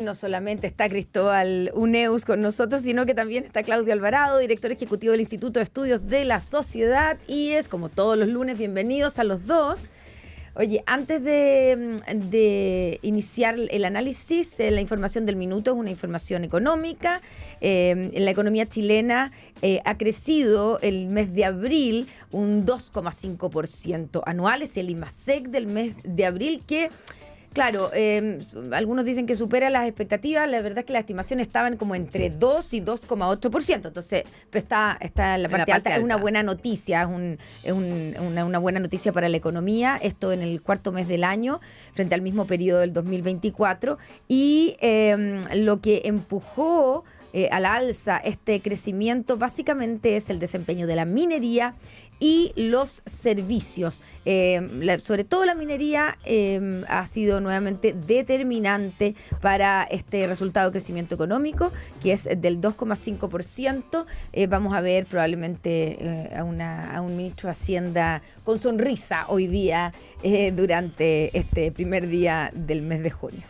No solamente está Cristóbal Uneus con nosotros, sino que también está Claudio Alvarado, director ejecutivo del Instituto de Estudios de la Sociedad. Y es, como todos los lunes, bienvenidos a los dos. Oye, antes de iniciar el análisis, la información del minuto es una información económica. La economía chilena ha crecido el mes de abril un 2,5% anual. Es el IMASEC del mes de abril que... Claro, algunos dicen que supera las expectativas. La verdad es que las estimaciones estaban como entre 2 y 2,8%. Entonces, pues está en la parte alta. Es una buena noticia, es una buena noticia para la economía. Esto en el cuarto mes del año, frente al mismo periodo del 2024. Y lo que empujó a la alza este crecimiento básicamente es el desempeño de la minería y los servicios. Sobre todo la minería ha sido nuevamente determinante para este resultado de crecimiento económico, que es del 2,5%. Vamos a ver probablemente a un ministro de Hacienda con sonrisa hoy día durante este primer día del mes de junio.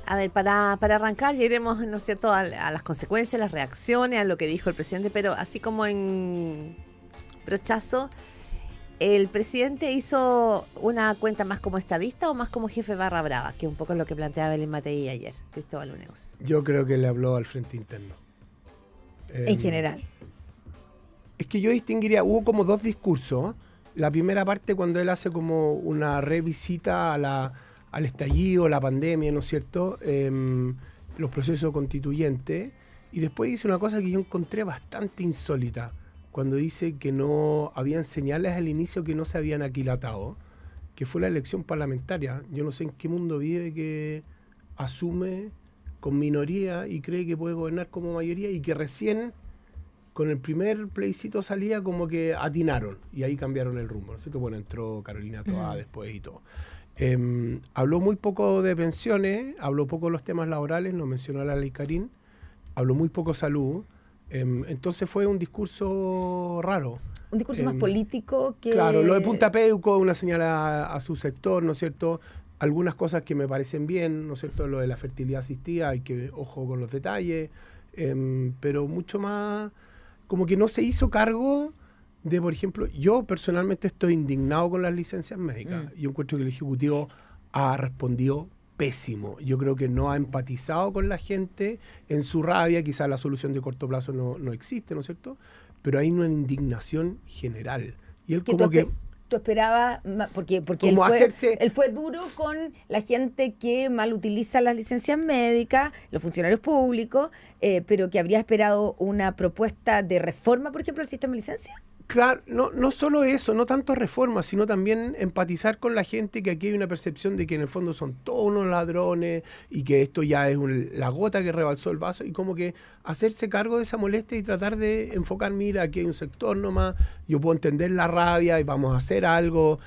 A ver, para arrancar ya iremos, ¿no es cierto?, a las consecuencias, las reacciones, a lo que dijo el presidente, pero así como en brochazo, ¿el presidente hizo una cuenta más como estadista o más como jefe barra brava? Que un poco es lo que planteaba Belén Matei ayer, Cristóbal Uneus. Yo creo que le habló al frente interno. En general. Es que yo distinguiría, hubo como dos discursos. La primera parte cuando él hace como una revisita al estallido, la pandemia, ¿no es cierto? Los procesos constituyentes. Y después dice una cosa que yo encontré bastante insólita, cuando dice que no habían señales al inicio que no se habían aquilatado, que fue la elección parlamentaria. Yo no sé en qué mundo vive que asume con minoría y cree que puede gobernar como mayoría y que recién con el primer plebiscito salía como que atinaron y ahí cambiaron el rumbo, ¿no es cierto? Bueno, entró Carolina Toá después y todo. Habló muy poco de pensiones, habló poco de los temas laborales, no mencionó la ley Carín, habló muy poco salud, entonces fue un discurso raro. Un discurso más político que... Claro, lo de Punta Peuco, una señal a su sector, ¿no es cierto? Algunas cosas que me parecen bien, ¿no es cierto? Lo de la fertilidad asistida, hay que ojo con los detalles, pero mucho más, como que no se hizo cargo de, por ejemplo, yo personalmente estoy indignado con las licencias médicas. Yo encuentro que el Ejecutivo ha respondido pésimo. Yo creo que no ha empatizado con la gente en su rabia. Quizás la solución de corto plazo no existe, ¿no es cierto? Pero hay una indignación general. Y él como que... Tú esperabas, porque él fue duro con la gente que mal utiliza las licencias médicas, los funcionarios públicos, pero que habría esperado una propuesta de reforma, por ejemplo, al sistema de licencias. Claro, no solo eso, no tanto reformas, sino también empatizar con la gente, que aquí hay una percepción de que en el fondo son todos unos ladrones y que esto ya es la gota que rebalsó el vaso, y como que hacerse cargo de esa molestia y tratar de enfocar, mira, aquí hay un sector nomás, yo puedo entender la rabia y vamos a hacer algo,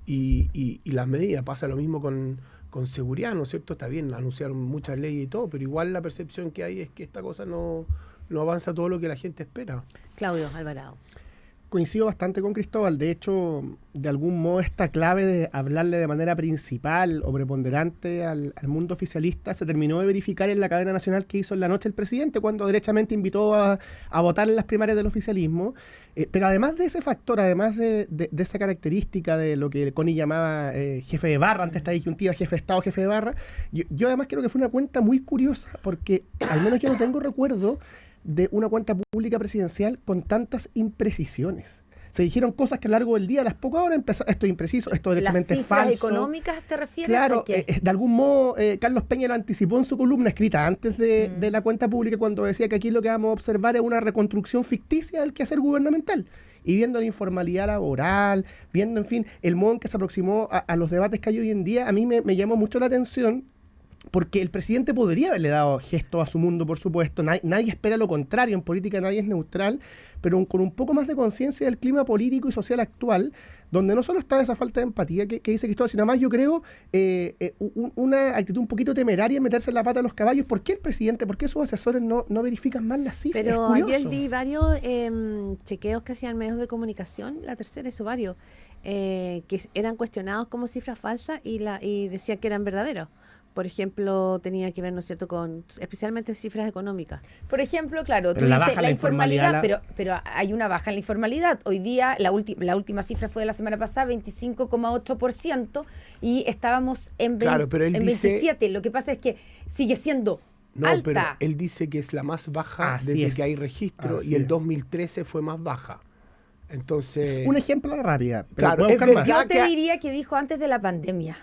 y las medidas. Pasa lo mismo con seguridad, ¿no es cierto? Está bien, anunciaron muchas leyes y todo, pero igual la percepción que hay es que esta cosa no avanza todo lo que la gente espera. Claudio Alvarado. Coincido bastante con Cristóbal. De hecho, de algún modo esta clave de hablarle de manera principal o preponderante al mundo oficialista se terminó de verificar en la cadena nacional que hizo en la noche el presidente, cuando derechamente invitó a votar en las primarias del oficialismo. Pero además de ese factor, además de esa característica de lo que Connie llamaba jefe de barra, ante esta disyuntiva, jefe de Estado, jefe de barra, yo además creo que fue una cuenta muy curiosa, porque al menos yo no tengo recuerdo de una cuenta pública presidencial con tantas imprecisiones. Se dijeron cosas que a lo largo del día, a las pocas horas, esto es impreciso, esto derechamente es falso. ¿Las cifras económicas te refieres? Claro, de algún modo Carlos Peña lo anticipó en su columna escrita antes de la cuenta pública, cuando decía que aquí lo que vamos a observar es una reconstrucción ficticia del quehacer gubernamental. Y viendo la informalidad laboral, viendo, en fin, el modo en que se aproximó a los debates que hay hoy en día, a mí me llamó mucho la atención, porque el presidente podría haberle dado gesto a su mundo, por supuesto. Nadie espera lo contrario, en política nadie es neutral, pero con un poco más de conciencia del clima político y social actual, donde no solo está esa falta de empatía que dice Cristóbal, sino más, yo creo, una actitud un poquito temeraria en meterse en la pata a los caballos. ¿Por qué el presidente, por qué sus asesores no verifican más las cifras? Pero ayer vi varios chequeos que hacían medios de comunicación, La Tercera hizo varios, que eran cuestionados como cifras falsas y decían que eran verdaderos. por ejemplo, tenía que ver, ¿no es cierto?, con especialmente cifras económicas. Por ejemplo, claro, Pero tú la dices baja la la informalidad, informalidad, pero hay una baja en la informalidad. Hoy día, la última cifra fue de la semana pasada, 25,8%, y estábamos en, Claro, pero él en dice- 27. Lo que pasa es que sigue siendo No, alta. pero él dice que es la más baja Así desde es, que hay registro así y el es. 2013 fue más baja. Entonces, Un ejemplo a la rápida. Pero Claro, voy a es buscar más. verdad. Yo te que- diría que dijo antes de la pandemia.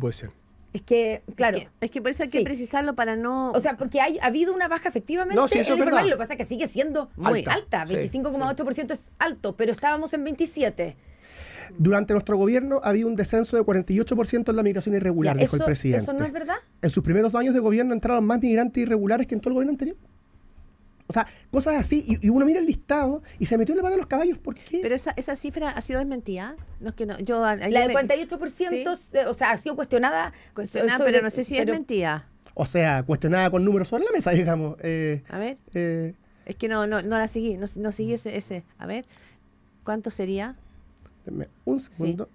puede ser. Es que, claro. Es que por eso hay que Sí. precisarlo para no... O sea, porque ha habido una baja efectivamente No, sí, eso en es la informalidad. verdad. Lo que pasa es que sigue siendo Muy alta. sí, 25,8% es alto, pero estábamos en 27. Durante nuestro gobierno había un descenso de 48% en la migración irregular, Ya, dijo el presidente. ¿Eso no es verdad? En sus primeros 2 años de gobierno entraron más migrantes irregulares que en todo el gobierno anterior. O sea, cosas así, y uno mira el listado y se metió en la pata de los caballos. ¿Por qué? Pero esa cifra ha sido desmentida. No es que no, yo ayer La del me- 48%, Sí, o sea, ha sido cuestionada. cuestionada, sobre- pero no sé si es pero- mentira. O sea, cuestionada con números sobre la mesa, digamos. A ver, Eh, es que no la seguí, no seguí ese. A ver, ¿cuánto sería? Denme un segundo.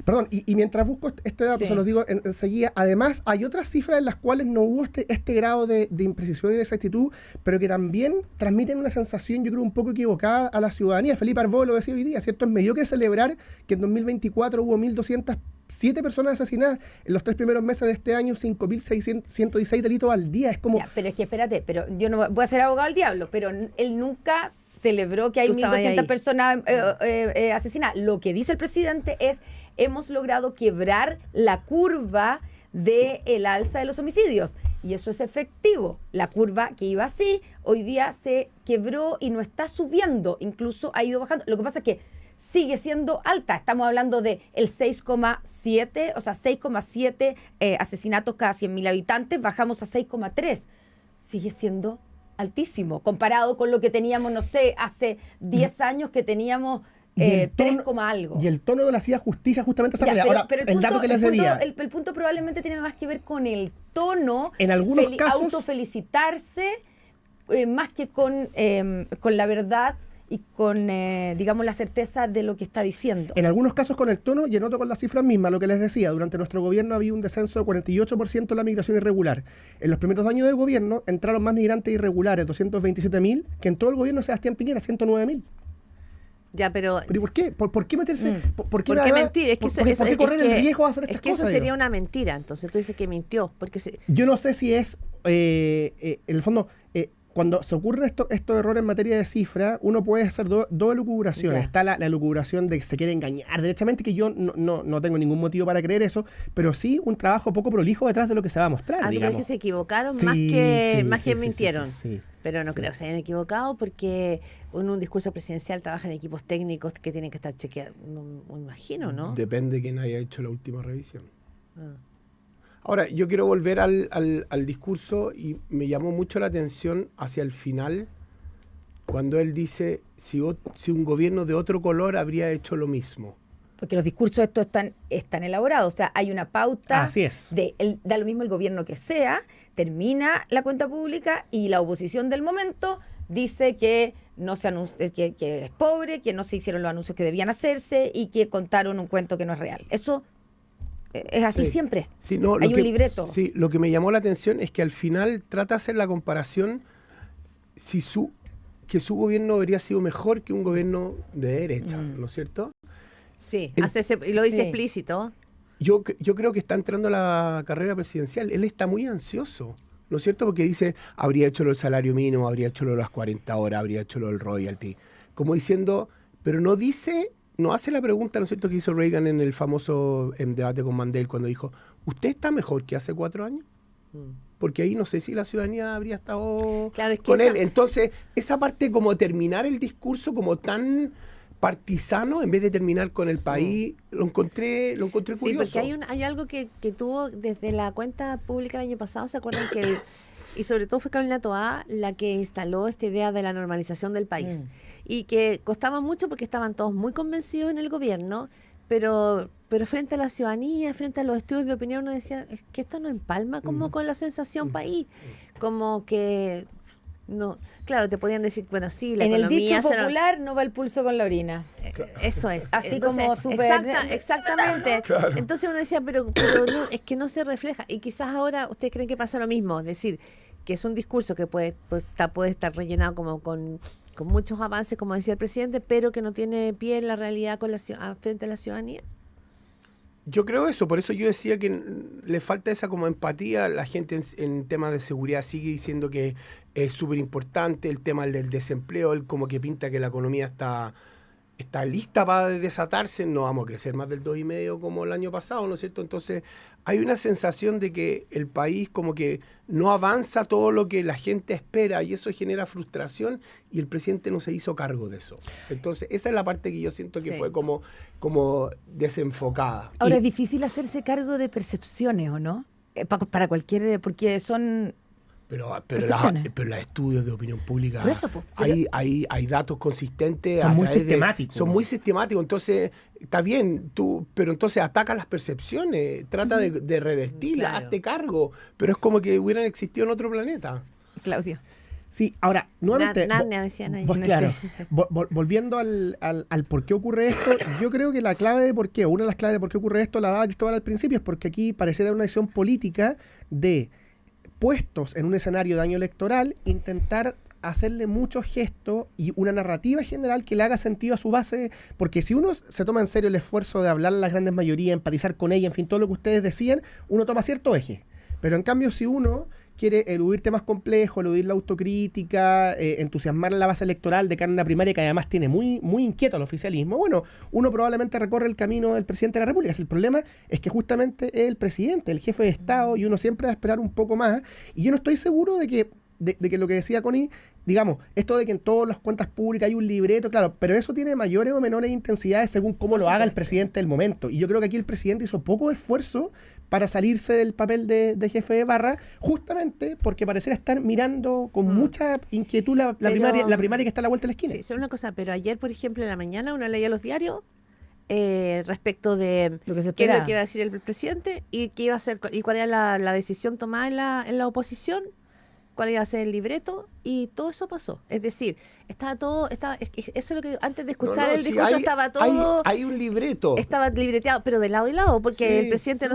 Perdón, y mientras busco este dato, Sí. se los digo enseguida. Además, hay otras cifras en las cuales no hubo este grado de imprecisión y de exactitud, pero que también transmiten una sensación, yo creo, un poco equivocada a la ciudadanía. Felipe Arbó lo decía hoy día, ¿cierto? Es mediocre celebrar que en 2024 hubo 1.207 personas asesinadas. En los 3 primeros meses de este año, 5.116 delitos al día. Es como... Ya, pero es que espérate, pero yo no voy a ser abogado del diablo, pero él nunca celebró que hay Tú estabas 1.200 ahí. personas asesinadas. Lo que dice el presidente es, hemos logrado quebrar la curva del alza de los homicidios. Y eso es efectivo. La curva que iba así, hoy día se quebró y no está subiendo, incluso ha ido bajando. Lo que pasa es que sigue siendo alta. Estamos hablando de el 6,7, o sea, 6,7 asesinatos cada 100.000 habitantes, bajamos a 6,3. Sigue siendo altísimo, comparado con lo que teníamos, no sé, hace 10 años que teníamos y el 3, tono- algo. Y el tono de la CIA justicia justamente esa Ya, realidad. Ahora, pero el dato que les debía. el punto probablemente tiene más que ver con el tono, En algunos casos- autofelicitarse, más que con la verdad y con, digamos, la certeza de lo que está diciendo. En algunos casos con el tono y en otros con las cifras mismas, lo que les decía, durante nuestro gobierno había un descenso de 48% en la migración irregular. En los primeros años de gobierno entraron más migrantes irregulares, 227.000, que en todo el gobierno de Sebastián Piñera, 109.000. Ya, pero... ¿Pero y por qué? ¿Por qué meterse? ¿Por qué, ¿Por qué además- mentir? Es que por qué correr el riesgo de hacer estas es que cosas? eso sería digo? una mentira. Entonces tú dices que mintió. Porque Yo no sé si es, en el fondo, cuando se ocurren estos errores en materia de cifra, uno puede hacer dos elucubraciones. Ya. Está la elucubración de que se quiere engañar derechamente, que yo no tengo ningún motivo para creer eso, pero sí un trabajo poco prolijo detrás de lo que se va a mostrar, ¿tú crees digamos. que se equivocaron Sí, más que sí, mintieron? sí. Pero no creo que se hayan equivocado porque en un discurso presidencial trabajan equipos técnicos que tienen que estar chequeados. No imagino, ¿no? Depende de quién haya hecho la última revisión. Ah. Ahora, yo quiero volver al discurso y me llamó mucho la atención hacia el final, cuando él dice si un gobierno de otro color habría hecho lo mismo. Porque los discursos estos están elaborados. O sea, hay una pauta Así es. da lo mismo el gobierno que sea, termina la cuenta pública y la oposición del momento dice que no se anuncia, que es pobre, que no se hicieron los anuncios que debían hacerse y que contaron un cuento que no es real. Eso es así Sí. siempre. Sí, no, Hay un libreto. Sí, lo que me llamó la atención es que al final trata de hacer la comparación que su gobierno habría sido mejor que un gobierno de derecha, ¿no es cierto? Sí, El- y lo dice Sí. explícito. Yo creo que está entrando a la carrera presidencial. Él está muy ansioso, ¿no es cierto? Porque dice, habría hecho lo del salario mínimo, habría hecho lo de las 40 horas, habría hecho lo del royalty. Como diciendo, pero no hace la pregunta, ¿no es cierto?, que hizo Reagan en el famoso debate con Mandel cuando dijo, ¿usted está mejor que hace 4 años? Porque ahí no sé si la ciudadanía habría estado Claro, es que con esa- él. Entonces, esa parte como terminar el discurso como tan partisano, en vez de terminar con el país, lo encontré curioso. Sí, porque hay algo que tuvo desde la cuenta pública el año pasado, ¿se acuerdan? Y sobre todo fue Carolina Toá la que instaló esta idea de la normalización del país. Y que costaba mucho porque estaban todos muy convencidos en el gobierno, pero frente a la ciudadanía, frente a los estudios de opinión, uno decía, es que esto no empalma como con la sensación país. Como que No, claro, te podían decir, bueno, sí, la En el economía... dicho popular no va el pulso con la orina. Eso es. Así Entonces, como súper- exactamente. Entonces uno decía, pero no, es que no se refleja. Y quizás ahora ustedes creen que pasa lo mismo. Es decir, que es un discurso que puede estar rellenado como con muchos avances, como decía el presidente, pero que no tiene pie en la realidad frente a la ciudadanía. Yo creo eso, por eso yo decía que le falta esa como empatía. La gente en temas de seguridad sigue diciendo que es súper importante el tema del desempleo, él como que pinta que la economía está lista para desatarse, no vamos a crecer más del 2,5 como el año pasado, ¿no es cierto? Entonces hay una sensación de que el país como que no avanza todo lo que la gente espera y eso genera frustración y el presidente no se hizo cargo de eso. Entonces esa es la parte que yo siento que fue como desenfocada. Ahora, es difícil hacerse cargo de percepciones, ¿o no? Para cualquier... Porque son... Pero percepciones. los estudios de opinión pública, Por eso, po, hay datos consistentes. Son a muy través sistemáticos. Son muy sistemáticos. Entonces, está bien, pero entonces ataca las percepciones, trata de revertirlas, Claro. hazte cargo. Pero es como que hubieran existido en otro planeta. Claudio. Sí, ahora, nuevamente... Narnia, decían ahí. Claro, volviendo al por qué ocurre esto, yo creo que la clave de por qué, una de las claves de por qué ocurre esto la daba Cristóbal al principio, es porque aquí pareciera una decisión política de, puestos en un escenario de año electoral, intentar hacerle muchos gestos y una narrativa general que le haga sentido a su base, porque si uno se toma en serio el esfuerzo de hablar a las grandes mayorías, empatizar con ella, en fin, todo lo que ustedes decían, uno toma cierto eje. Pero en cambio, si uno quiere eludir temas complejos, eludir la autocrítica, entusiasmar a la base electoral de cara a una primaria que además tiene muy, muy inquieto al oficialismo, bueno, uno probablemente recorre el camino del presidente de la República. El problema es que justamente es el presidente, el jefe de Estado, y uno siempre va a esperar un poco más. Y yo no estoy seguro de que lo que decía Connie, digamos, esto de que en todas las cuentas públicas hay un libreto, claro, pero eso tiene mayores o menores intensidades según cómo lo haga el presidente del momento. Y yo creo que aquí el presidente hizo poco esfuerzo para salirse del papel de jefe de barra, justamente porque pareciera estar mirando con mucha inquietud la primaria que está a la vuelta de la esquina. Sí, solo una cosa, pero ayer, por ejemplo, en la mañana uno leía los diarios respecto de Lo que se qué es esperaba. lo que iba a decir el presidente y qué iba a hacer y cuál era la decisión tomada en la oposición, cuál iba a ser el libreto, y todo eso pasó. Es decir, eso es lo que antes de escuchar el discurso estaba todo... Hay un libreto. Estaba libreteado, pero de lado y lado, porque Sí, el presidente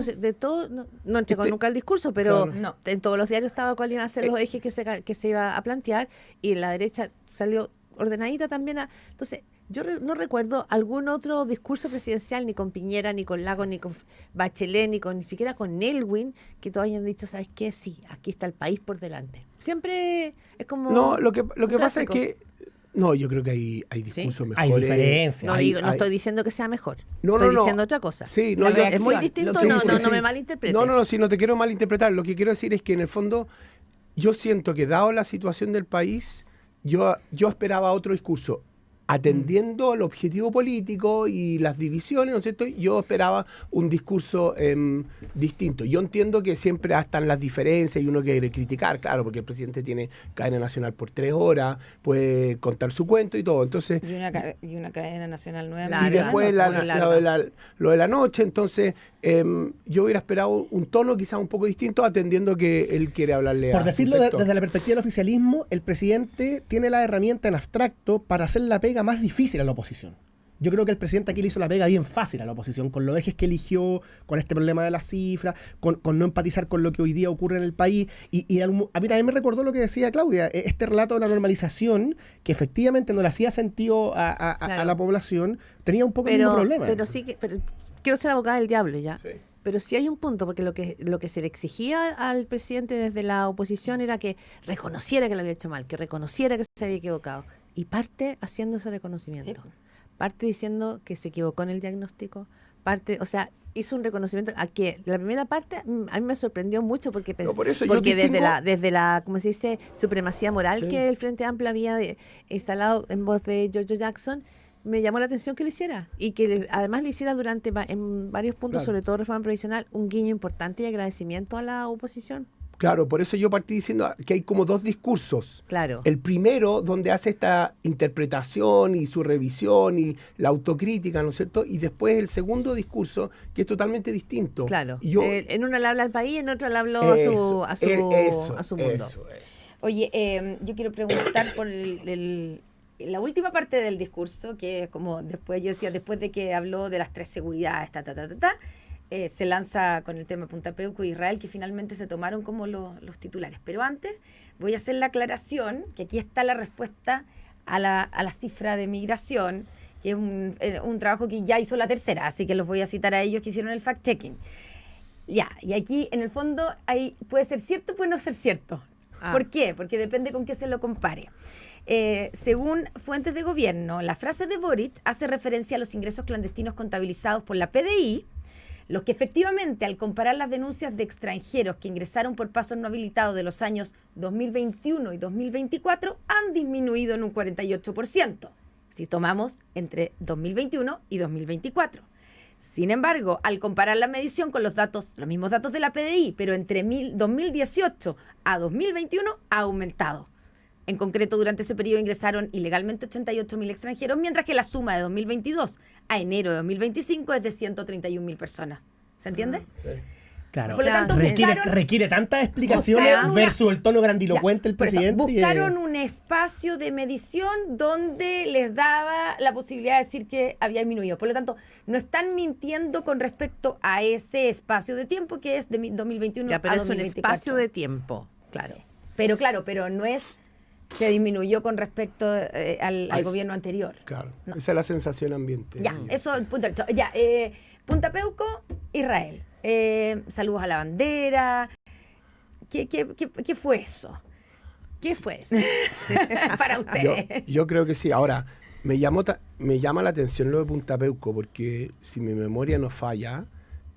no entregó nunca el discurso, pero Claro. No. en todos los diarios estaba cuáles iban a ser los ejes que se iba a plantear, y la derecha salió ordenadita también. Entonces, yo no recuerdo algún otro discurso presidencial, ni con Piñera, ni con Lagos, ni con Bachelet, ni siquiera con Elwin, que todos hayan dicho, ¿sabes qué? Sí, aquí está el país por delante. Siempre es como... No, lo que pasa es clásico. que... No, yo creo que hay discursos Hay mejores. diferencias. No estoy diciendo que sea mejor. No, estoy no. diciendo otra cosa. Sí, no, Es muy reacción. distinto, Sí, no sí. me malinterprete. No, sí, no te quiero malinterpretar. Lo que quiero decir es que en el fondo yo siento que dado la situación del país, yo esperaba otro discurso. Atendiendo al objetivo político y las divisiones, ¿no es cierto? Yo esperaba un discurso distinto. Yo entiendo que siempre están las diferencias y uno quiere criticar, claro, porque el presidente tiene cadena nacional por 3 horas, puede contar su cuento y todo. Entonces, Y una cadena nacional nueva. Larga, y después muy larga. lo de la noche, entonces yo hubiera esperado un tono quizás un poco distinto, atendiendo que él quiere hablarle Por a decirlo su sector. desde la perspectiva del oficialismo, el presidente tiene la herramienta en abstracto para hacer la pega más difícil a la oposición. Yo creo que el presidente aquí le hizo la pega bien fácil a la oposición, con los ejes que eligió, con este problema de las cifras, con no empatizar con lo que hoy día ocurre en el país. Y a mí también me recordó lo que decía Claudia, este relato de la normalización, que efectivamente no le hacía sentido a Claro. la población, tenía un poco el mismo problema. Pero sí que... Pero quiero ser abogada del diablo ya. Sí. Pero sí hay un punto, porque lo que se le exigía al presidente desde la oposición era que reconociera que lo había hecho mal, que reconociera que se había equivocado. Y parte haciendo ese reconocimiento. Sí. Parte diciendo que se equivocó en el diagnóstico. Parte, o sea, hizo un reconocimiento a que la primera parte a mí me sorprendió mucho porque pensé, No, por eso yo porque distingo- desde la ¿cómo se dice? Supremacía moral Sí. que el Frente Amplio había instalado en voz de George Jackson, me llamó la atención que lo hiciera y que además lo hiciera en varios puntos, Claro. sobre todo reforma previsional, un guiño importante y agradecimiento a la oposición. Claro, por eso yo partí diciendo que hay como 2 discursos. Claro. El primero, donde hace esta interpretación y su revisión y la autocrítica, ¿no es cierto? Y después el segundo discurso, que es totalmente distinto. Claro. Y yo, En una le habla al país, en otra le habló a su mundo. Eso es. Oye, yo quiero preguntar por la última parte del discurso, que como después yo decía, después de que habló de las 3 seguridades, se lanza con el tema Punta Peuco e Israel, que finalmente se tomaron como los titulares. Pero antes voy a hacer la aclaración, que aquí está la respuesta a la cifra de migración, que es un trabajo que ya hizo la tercera, así que los voy a citar a ellos que hicieron el fact-checking. Ya, y aquí en el fondo puede ser cierto, puede no ser cierto. ¿Por qué? Porque depende con qué se lo compare. Según fuentes de gobierno, la frase de Boric hace referencia a los ingresos clandestinos contabilizados por la PDI, los que efectivamente, al comparar las denuncias de extranjeros que ingresaron por pasos no habilitados de los años 2021 y 2024, han disminuido en un 48%, si tomamos entre 2021 y 2024. Sin embargo, al comparar la medición con los mismos datos de la PDI, pero entre 2018 a 2021 ha aumentado. En concreto, durante ese periodo ingresaron ilegalmente 88.000 extranjeros, mientras que la suma de 2022 a enero de 2025 es de 131.000 personas. ¿Se entiende? Sí. Claro, Por lo tanto, requiere tantas explicaciones versus el tono grandilocuente del presidente. Buscaron un espacio de medición donde les daba la posibilidad de decir que había disminuido. Por lo tanto, no están mintiendo con respecto a ese espacio de tiempo que es de 2021 Ya, pero a es un 2024. espacio de tiempo, claro. Pero no es... Se disminuyó con respecto al gobierno anterior. Claro, No. esa es la sensación ambiente. Ya, eso, punto. Ya, Punta Peuco, Israel. Saludos a la bandera. ¿Qué fue eso? ¿Qué fue eso? Para ustedes. Yo creo que sí. Ahora, me llama la atención lo de Punta Peuco, porque si mi memoria no falla,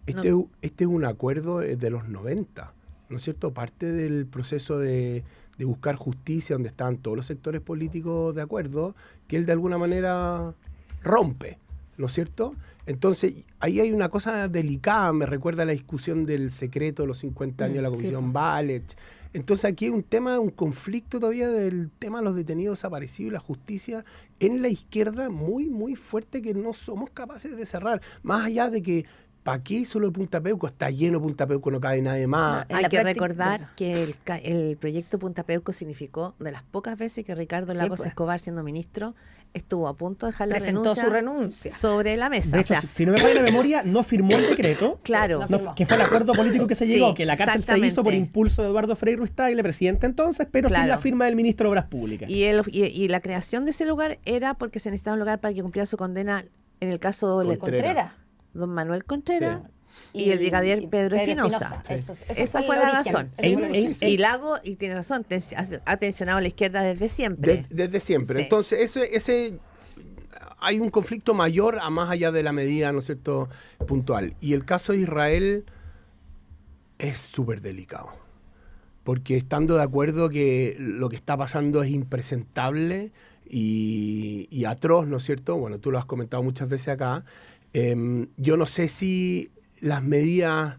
este es un acuerdo de los 90, ¿no es cierto? Parte del proceso de buscar justicia, donde estaban todos los sectores políticos de acuerdo, que él de alguna manera rompe, ¿no es cierto? Entonces, ahí hay una cosa delicada, me recuerda a la discusión del secreto de los 50 años de la Comisión Valech. Entonces, aquí hay un conflicto todavía del tema de los detenidos desaparecidos y la justicia en la izquierda muy, muy fuerte, que no somos capaces de cerrar. Más allá de que, ¿para qué solo de Punta Peuco? Está lleno Punta Peuco, no cabe nadie más. Hay que recordar que el proyecto Punta Peuco significó de las pocas veces que Ricardo Lagos Escobar, siendo ministro, estuvo a punto de dejar la Presentó su renuncia sobre la mesa. De hecho, si no me falla la memoria, no firmó el decreto. Claro. Que fue el acuerdo político que se llegó, que la cárcel se hizo exactamente. por impulso de Eduardo Frei Ruiz Tagle, presidente entonces, pero sin la firma del ministro de Obras Públicas. Y la creación de ese lugar era porque se necesitaba un lugar para que cumpliera su condena en el caso de Contreras. don Manuel Contreras. Sí. Y el brigadier Pedro Espinosa. Esa fue la razón. Y Lago, y tiene razón, ha tensionado a la izquierda desde siempre. Desde siempre. Sí. Entonces, ese hay un conflicto mayor a más allá de la medida, ¿no es cierto?, puntual. Y el caso de Israel es súper delicado. Porque estando de acuerdo que lo que está pasando es impresentable y atroz, ¿no es cierto? Bueno, tú lo has comentado muchas veces acá. Yo no sé si las medidas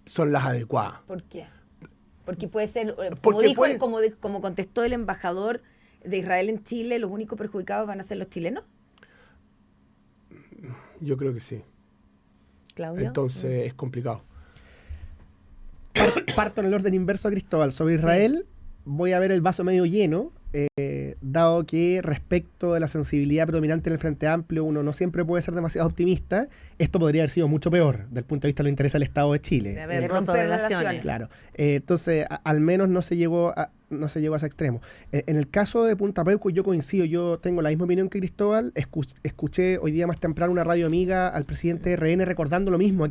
son las adecuadas. ¿Por qué? Porque puede ser, Porque como contestó el embajador de Israel en Chile, los únicos perjudicados van a ser los chilenos. Yo creo que sí. Claudio. Entonces es complicado. Parto en el orden inverso a Cristóbal. Sobre Israel, voy a ver el vaso medio lleno, dado que respecto de la sensibilidad predominante en el Frente Amplio, uno no siempre puede ser demasiado optimista. Esto podría haber sido mucho peor, desde el punto de vista de lo que interesa al Estado de Chile. De haber roto relaciones. Claro. Entonces, al menos no se llegó a ese extremo. En el caso de Punta Peuco, yo coincido, yo tengo la misma opinión que Cristóbal. Escuché hoy día más temprano una radio amiga al presidente de RN recordando lo mismo.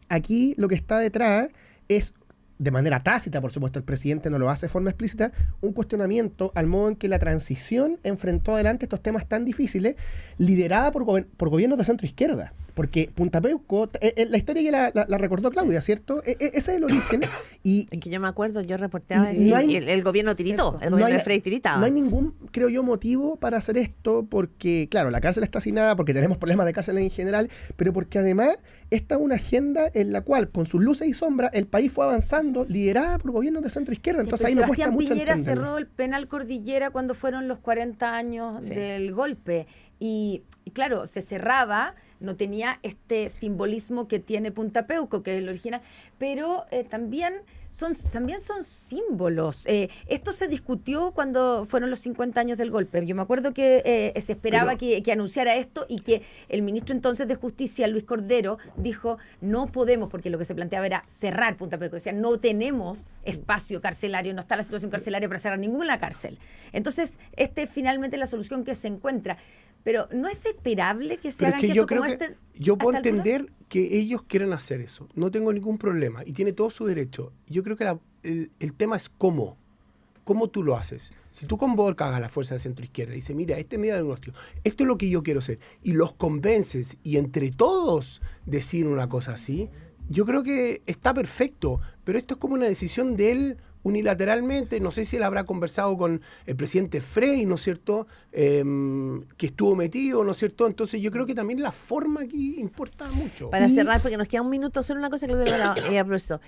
Aquí lo que está detrás es, de manera tácita, por supuesto, el presidente no lo hace de forma explícita, un cuestionamiento al modo en que la transición enfrentó adelante estos temas tan difíciles, liderada por gobiernos de centro-izquierda. Porque Punta Peuco, la historia que la recordó Claudia, ¿cierto? Ese es el origen. Y en que yo me acuerdo, yo reporteaba el gobierno tiritó, el Sí, gobierno de Frei tiritaba. No hay ningún, creo yo, motivo para hacer esto, porque, claro, la cárcel está asignada, porque tenemos problemas de cárcel en general, pero porque además esta es una agenda en la cual, con sus luces y sombras, el país fue avanzando, liderada por gobiernos de centro-izquierda. Entonces ahí me cuesta mucho Piñera entenderlo. cerró el penal Cordillera cuando fueron los 40 años del golpe. Y claro, se cerraba, no tenía este simbolismo que tiene Punta Peuco, que es el original, pero también también son símbolos. Esto se discutió cuando fueron los 50 años del golpe. Yo me acuerdo que se esperaba que anunciara esto y que el ministro entonces de Justicia, Luis Cordero, dijo, no podemos, porque lo que se planteaba era cerrar Punta Peuco. Decía, no tenemos espacio carcelario, no está la situación carcelaria para cerrar ninguna cárcel. Entonces, finalmente la solución que se encuentra. Pero ¿no es esperable que se hagan gestos como este? Yo puedo entender que ellos quieren hacer eso. No tengo ningún problema. Y tiene todo su derecho. Yo creo que el tema es cómo. ¿Cómo tú lo haces? Si tú convocas a la fuerza de centro-izquierda y dices, mira, este es mi diagnóstico, esto es lo que yo quiero hacer, y los convences, y entre todos decir una cosa así, yo creo que está perfecto. Pero esto es como una decisión de él unilateralmente. No sé si él habrá conversado con el presidente Frey, ¿no es cierto?, que estuvo metido, ¿no es cierto? Entonces yo creo que también la forma aquí importa mucho. Para cerrar, porque nos queda un minuto, solo una cosa que le doy a propósito.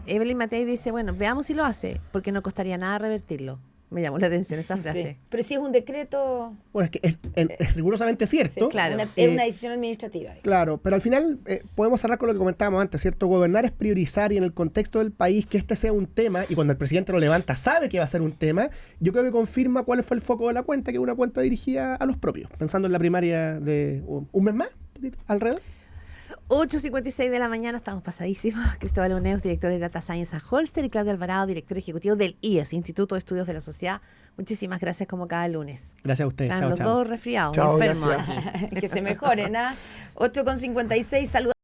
Evelyn Matei dice, bueno, veamos si lo hace, porque no costaría nada revertirlo. Me llamó la atención esa frase. Sí. Pero si es un decreto... Bueno, es que es rigurosamente cierto. Sí, claro. Es una decisión administrativa. Claro, pero al final podemos cerrar con lo que comentábamos antes, ¿cierto? Gobernar es priorizar, y en el contexto del país que este sea un tema, y cuando el presidente lo levanta sabe que va a ser un tema, yo creo que confirma cuál fue el foco de la cuenta, que es una cuenta dirigida a los propios, pensando en la primaria de un mes más, alrededor. 8:56 de la mañana, estamos pasadísimos. Cristóbal Uneus, director de Data Science a Holster, y Claudio Alvarado, director ejecutivo del IES, Instituto de Estudios de la Sociedad. Muchísimas gracias como cada lunes. Gracias a ustedes. Están los dos resfriados, Chao, enfermos gracias. aquí. Que se mejoren, ¿ah? 8:56, saludos.